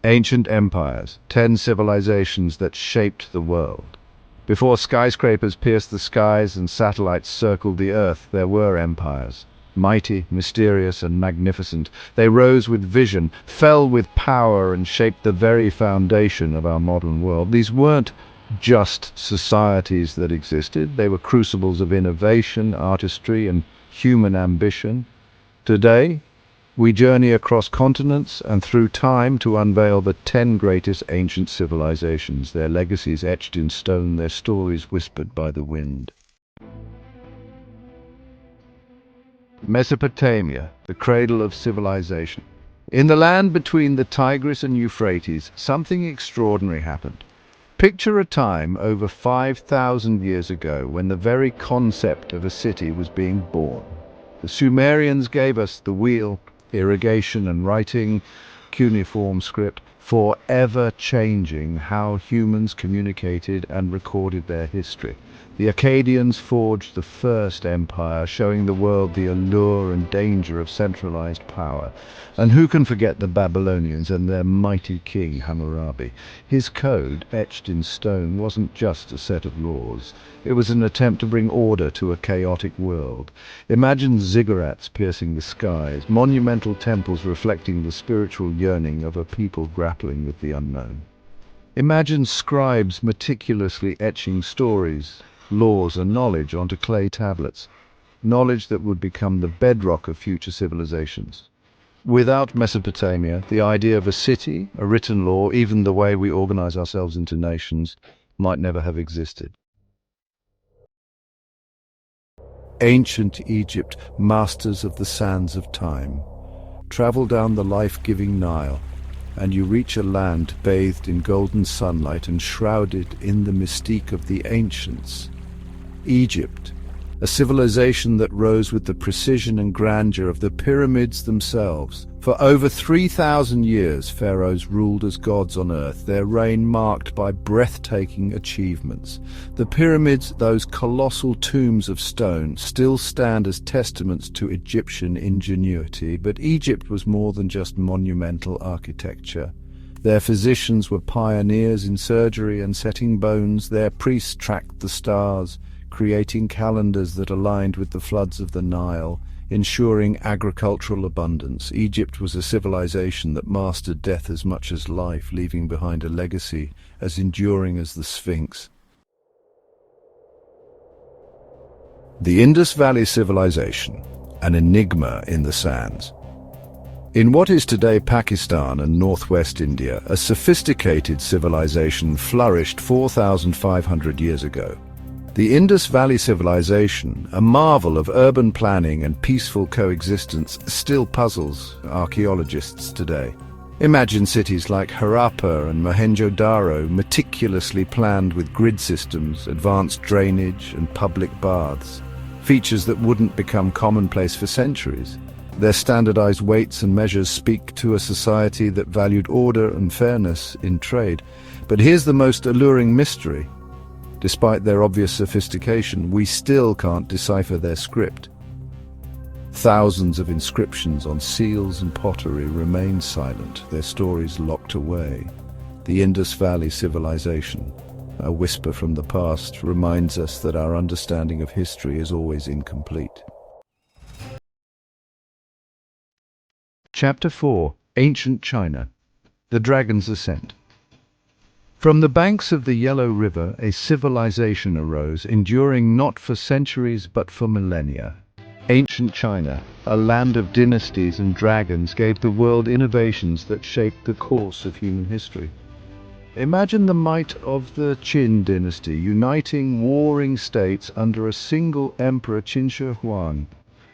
Ancient empires, 10 civilizations that shaped the world. Before skyscrapers pierced the skies and satellites circled the earth, there were empires. Mighty, mysterious, and magnificent, they rose with vision, fell with power, and shaped the very foundation of our modern world. These weren't just societies that existed, they were crucibles of innovation, artistry, and human ambition. Today, we journey across continents and through time to unveil the 10 greatest ancient civilizations, their legacies etched in stone, their stories whispered by the wind. Mesopotamia, the cradle of civilization. In the land between the Tigris and Euphrates, something extraordinary happened. Picture a time over 5,000 years ago when the very concept of a city was being born. The Sumerians gave us the wheel, irrigation and writing, cuneiform script, forever changing how humans communicated and recorded their history. The Akkadians forged the first empire, showing the world the allure and danger of centralized power. And who can forget the Babylonians and their mighty king Hammurabi? His code, etched in stone, wasn't just a set of laws. It was an attempt to bring order to a chaotic world. Imagine ziggurats piercing the skies, monumental temples reflecting the spiritual yearning of a people grappling with the unknown. Imagine scribes meticulously etching stories, laws and knowledge onto clay tablets, knowledge that would become the bedrock of future civilizations. Without Mesopotamia, the idea of a city, a written law, even the way we organize ourselves into nations, might never have existed. Ancient Egypt, masters of the sands of time. Travel down the life-giving Nile, and you reach a land bathed in golden sunlight and shrouded in the mystique of the ancients. Egypt, a civilization that rose with the precision and grandeur of the pyramids themselves. For over 3,000 years, pharaohs ruled as gods on earth, their reign marked by breathtaking achievements. The pyramids, those colossal tombs of stone, still stand as testaments to Egyptian ingenuity, but Egypt was more than just monumental architecture. Their physicians were pioneers in surgery and setting bones, their priests tracked the stars, creating calendars that aligned with the floods of the Nile, ensuring agricultural abundance. Egypt was a civilization that mastered death as much as life, leaving behind a legacy as enduring as the Sphinx. The Indus Valley Civilization, an enigma in the sands. In what is today Pakistan and northwest India, a sophisticated civilization flourished 4,500 years ago. The Indus Valley Civilization, a marvel of urban planning and peaceful coexistence, still puzzles archaeologists today. Imagine cities like Harappa and Mohenjo-daro meticulously planned with grid systems, advanced drainage, and public baths, features that wouldn't become commonplace for centuries. Their standardized weights and measures speak to a society that valued order and fairness in trade. But here's the most alluring mystery. Despite their obvious sophistication, we still can't decipher their script. Thousands of inscriptions on seals and pottery remain silent, their stories locked away. The Indus Valley Civilization, a whisper from the past, reminds us that our understanding of history is always incomplete. Chapter 4: Ancient China. The Dragon's Ascent. From the banks of the Yellow River, a civilization arose, enduring not for centuries but for millennia. Ancient China, a land of dynasties and dragons, gave the world innovations that shaped the course of human history. Imagine the might of the Qin dynasty, uniting warring states under a single emperor, Qin Shi Huang,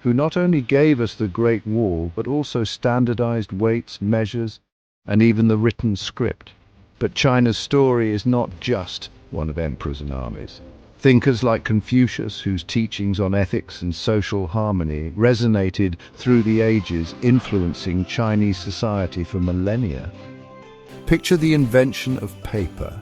who not only gave us the Great Wall, but also standardized weights, measures, and even the written script. But China's story is not just one of emperors and armies. Thinkers like Confucius, whose teachings on ethics and social harmony resonated through the ages, influencing Chinese society for millennia. Picture the invention of paper,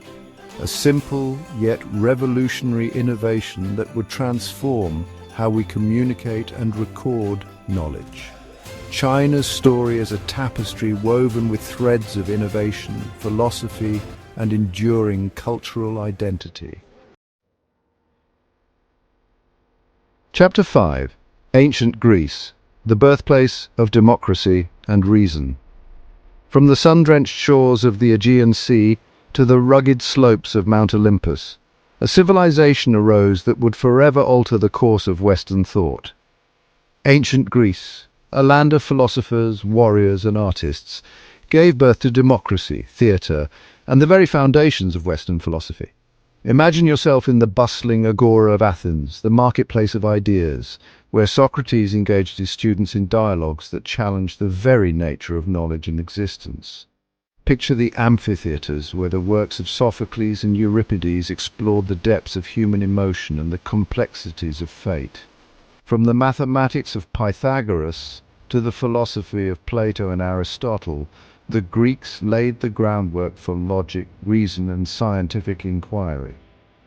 a simple yet revolutionary innovation that would transform how we communicate and record knowledge. China's story is a tapestry woven with threads of innovation, philosophy, and enduring cultural identity. Chapter 5. Ancient Greece, the birthplace of democracy and reason. From the sun-drenched shores of the Aegean Sea to the rugged slopes of Mount Olympus, a civilization arose that would forever alter the course of Western thought. Ancient Greece, a land of philosophers, warriors, and artists, gave birth to democracy, theatre, and the very foundations of Western philosophy. Imagine yourself in the bustling agora of Athens, the marketplace of ideas, where Socrates engaged his students in dialogues that challenged the very nature of knowledge and existence. Picture the amphitheatres where the works of Sophocles and Euripides explored the depths of human emotion and the complexities of fate. From the mathematics of Pythagoras to the philosophy of Plato and Aristotle, the Greeks laid the groundwork for logic, reason, and scientific inquiry.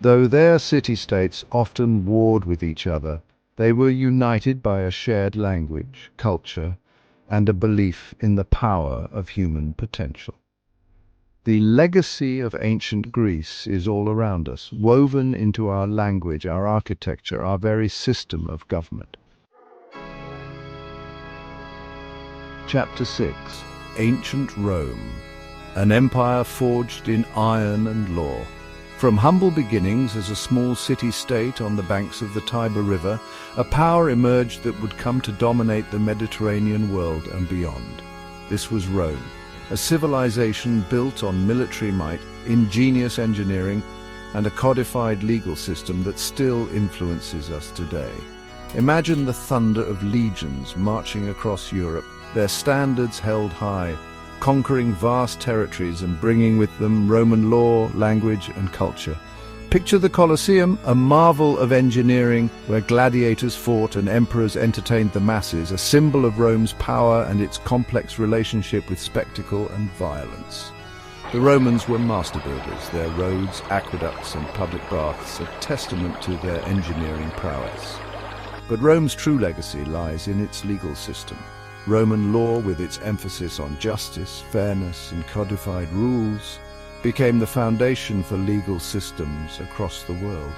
Though their city-states often warred with each other, they were united by a shared language, culture, and a belief in the power of human potential. The legacy of ancient Greece is all around us, woven into our language, our architecture, our very system of government. Chapter 6. Ancient Rome, an empire forged in iron and law. From humble beginnings as a small city-state on the banks of the Tiber River, a power emerged that would come to dominate the Mediterranean world and beyond. This was Rome, a civilization built on military might, ingenious engineering, and a codified legal system that still influences us today. Imagine the thunder of legions marching across Europe, their standards held high, conquering vast territories and bringing with them Roman law, language, and culture. Picture the Colosseum, a marvel of engineering where gladiators fought and emperors entertained the masses, a symbol of Rome's power and its complex relationship with spectacle and violence. The Romans were master builders, their roads, aqueducts, and public baths a testament to their engineering prowess. But Rome's true legacy lies in its legal system. Roman law, with its emphasis on justice, fairness, and codified rules, became the foundation for legal systems across the world.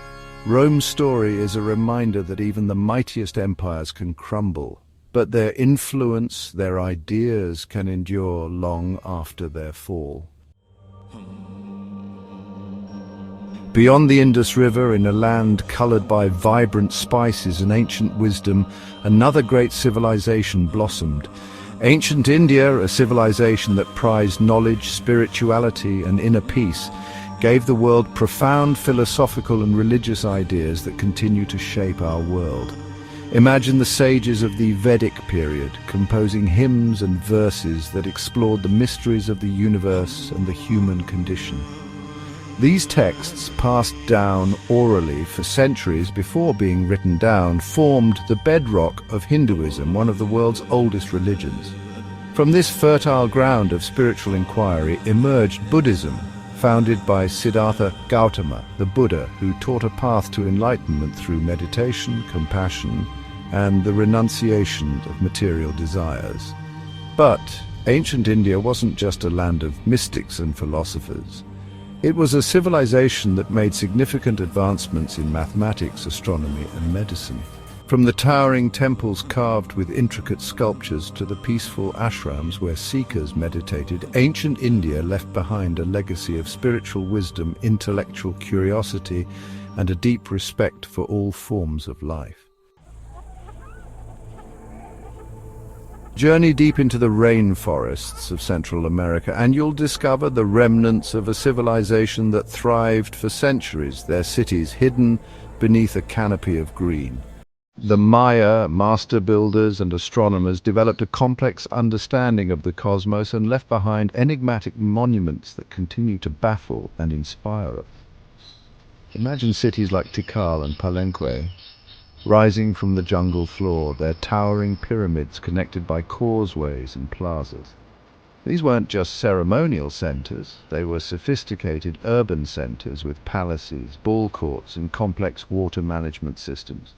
Rome's story is a reminder that even the mightiest empires can crumble, but their influence, their ideas can endure long after their fall. Beyond the Indus River, in a land colored by vibrant spices and ancient wisdom, another great civilization blossomed. Ancient India, a civilization that prized knowledge, spirituality, and inner peace, gave the world profound philosophical and religious ideas that continue to shape our world. Imagine the sages of the Vedic period, composing hymns and verses that explored the mysteries of the universe and the human condition. These texts, passed down orally for centuries before being written down, formed the bedrock of Hinduism, one of the world's oldest religions. From this fertile ground of spiritual inquiry emerged Buddhism, founded by Siddhartha Gautama, the Buddha, who taught a path to enlightenment through meditation, compassion, and the renunciation of material desires. But ancient India wasn't just a land of mystics and philosophers. It was a civilization that made significant advancements in mathematics, astronomy, and medicine. From the towering temples carved with intricate sculptures to the peaceful ashrams where seekers meditated, ancient India left behind a legacy of spiritual wisdom, intellectual curiosity, and a deep respect for all forms of life. Journey deep into the rainforests of Central America and you'll discover the remnants of a civilization that thrived for centuries, their cities hidden beneath a canopy of green. The Maya, master builders and astronomers, developed a complex understanding of the cosmos and left behind enigmatic monuments that continue to baffle and inspire us. Imagine cities like Tikal and Palenque, rising from the jungle floor, their towering pyramids connected by causeways and plazas. These weren't just ceremonial centers, they were sophisticated urban centers with palaces, ball courts, and complex water management systems.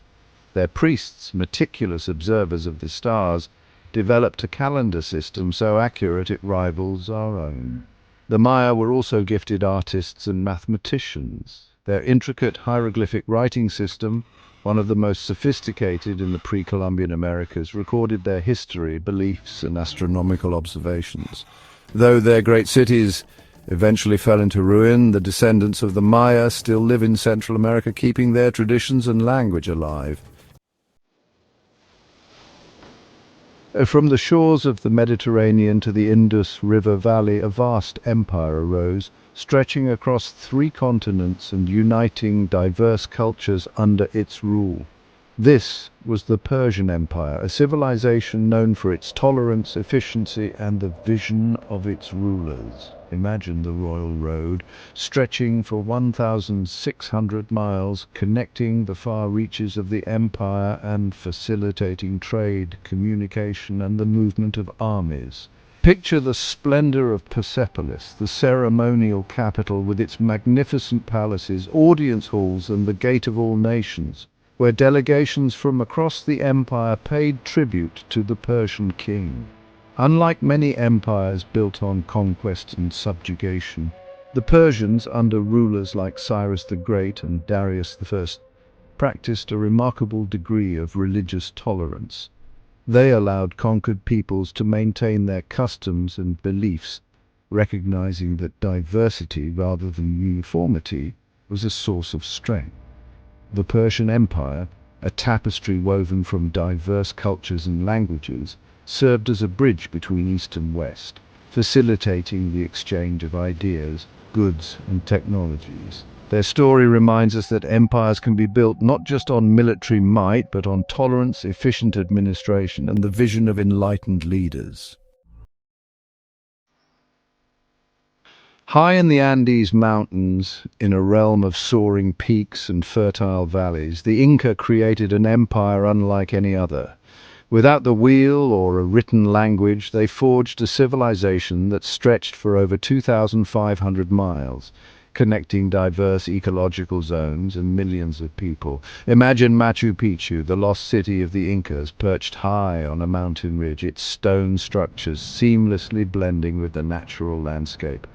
Their priests, meticulous observers of the stars, developed a calendar system so accurate it rivals our own. The Maya were also gifted artists and mathematicians. Their intricate hieroglyphic writing system, one of the most sophisticated in the pre-Columbian Americas, recorded their history, beliefs, and astronomical observations. Though their great cities eventually fell into ruin, the descendants of the Maya still live in Central America, keeping their traditions and language alive. From the shores of the Mediterranean to the Indus River Valley, a vast empire arose, stretching across 3 continents and uniting diverse cultures under its rule. This was the Persian Empire, a civilization known for its tolerance, efficiency, and the vision of its rulers. Imagine the Royal Road, stretching for 1,600 miles, connecting the far reaches of the empire and facilitating trade, communication, and the movement of armies. Picture the splendor of Persepolis, the ceremonial capital with its magnificent palaces, audience halls, and the Gate of All Nations, where delegations from across the empire paid tribute to the Persian king. Unlike many empires built on conquest and subjugation, the Persians, under rulers like Cyrus the Great and Darius I, practiced a remarkable degree of religious tolerance. They allowed conquered peoples to maintain their customs and beliefs, recognizing that diversity rather than uniformity was a source of strength. The Persian Empire, a tapestry woven from diverse cultures and languages, served as a bridge between East and West, facilitating the exchange of ideas, goods, and technologies. Their story reminds us that empires can be built not just on military might, but on tolerance, efficient administration, and the vision of enlightened leaders. High in the Andes Mountains, in a realm of soaring peaks and fertile valleys, the Inca created an empire unlike any other. Without the wheel or a written language, they forged a civilization that stretched for over 2,500 miles, connecting diverse ecological zones and millions of people. Imagine Machu Picchu, the lost city of the Incas, perched high on a mountain ridge, its stone structures seamlessly blending with the natural landscape.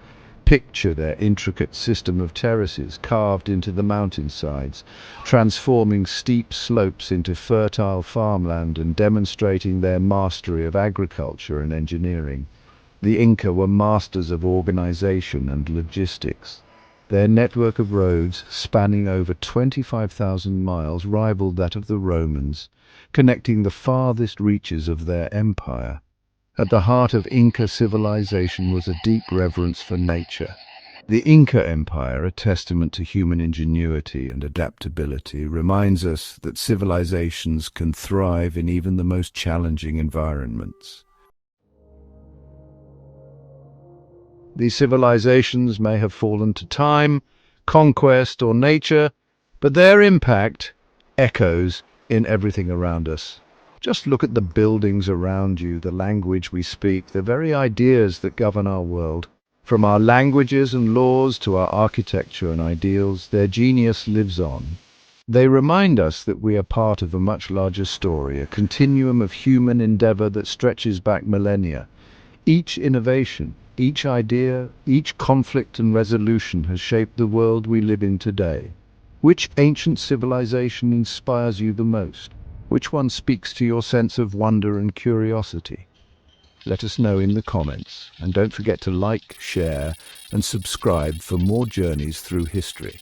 Picture their intricate system of terraces carved into the mountainsides, transforming steep slopes into fertile farmland and demonstrating their mastery of agriculture and engineering. The Inca were masters of organization and logistics. Their network of roads, spanning over 25,000 miles, rivaled that of the Romans, connecting the farthest reaches of their empire. At the heart of Inca civilization was a deep reverence for nature. The Inca Empire, a testament to human ingenuity and adaptability, reminds us that civilizations can thrive in even the most challenging environments. These civilizations may have fallen to time, conquest, or nature, but their impact echoes in everything around us. Just look at the buildings around you, the language we speak, the very ideas that govern our world. From our languages and laws to our architecture and ideals, their genius lives on. They remind us that we are part of a much larger story, a continuum of human endeavor that stretches back millennia. Each innovation, each idea, each conflict and resolution has shaped the world we live in today. Which ancient civilization inspires you the most? Which one speaks to your sense of wonder and curiosity? Let us know in the comments, and don't forget to like, share, and subscribe for more journeys through history.